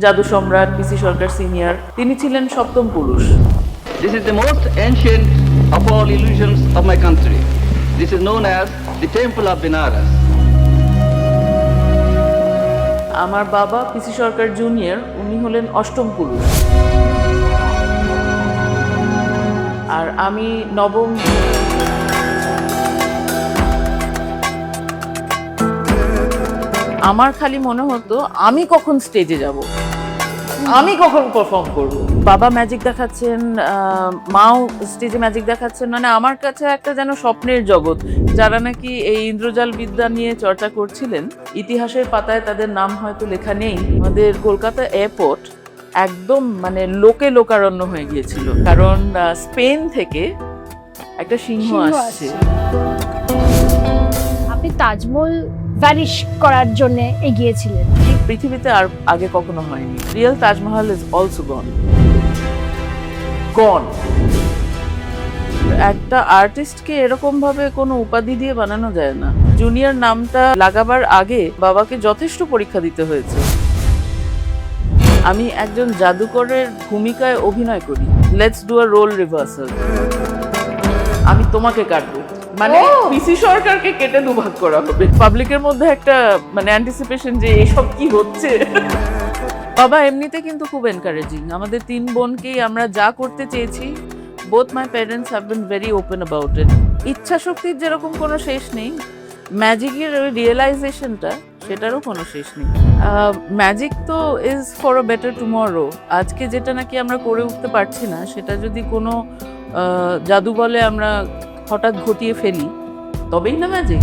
জাদু সম্রাট পিসি সরকার সিনিয়র, তিনি ছিলেন সপ্তম পুরুষ। This is the most ancient of all illusions of my country. This is known as the Temple of Benares. আমার বাবা পিসি সরকার জুনিয়র, উনি হলেন অষ্টম পুরুষ, আর আমি নবম। আমার খালি মনে হতো আমি কখন স্টেজে যাব, আমি কখন পারফর্ম করব। বাবা ম্যাজিক দেখাচ্ছেন, মাও স্টেজে ম্যাজিক দেখাচ্ছেন, মানে আমার কাছে একটা যেন স্বপ্নের জগৎ। যারা নাকি এই ইন্দ্রজাল বিদ্যা নিয়ে চর্চা করছিলেন, ইতিহাসের পাতায় তাদের নাম হয়তো লেখা নেই। আমাদের কলকাতা এয়ারপোর্ট একদম মানে লোকে লোকারণ্য হয়ে গিয়েছিল, কারণ স্পেন থেকে একটা সিংহ আসছে। আপনি তাজমহল ভ্যানিশ করার জন্য এগিয়েছিলেন। পৃথিবীতে আর আগে কখনো হয়নি। রিয়েল তাজমহল ইজ অলসো গন। একটা আর্টিস্টকে এরকম ভাবে কোনো উপাধি দিয়ে বানানো যায় না। জুনিয়র নামটা লাগাবার আগে বাবাকে যথেষ্ট পরীক্ষা দিতে হয়েছে। আমি একজন জাদুকরের ভূমিকায় অভিনয় করি। Let's do a role reversal. আমি তোমাকে কাটবো, মানে পিসি সরকারকে কেটে দুভাগ করা হবে। পাবলিকের মধ্যে একটা মানে অ্যান্টিসিপেশন যে এসব কি হচ্ছে। বাবা এমনিতে কিন্তু খুব এনকারেজিং। আমাদের তিন বোনকেই আমরা যা করতে চেয়েছি, both my parents have been very open about it. ইচ্ছা শক্তির যেরকম কোনো শেষ নেই, ম্যাজিকের ওই রিয়েলাইজেশনটা সেটারও কোনো শেষ নেই। ম্যাজিক তো is for a better tomorrow. আজকে যেটা নাকি আমরা করে উঠতে পারছি না, সেটা যদি কোনো জাদু বলে আমরা হঠাৎ ঘটিয়ে ফেলি, তবেই না ম্যাজিক।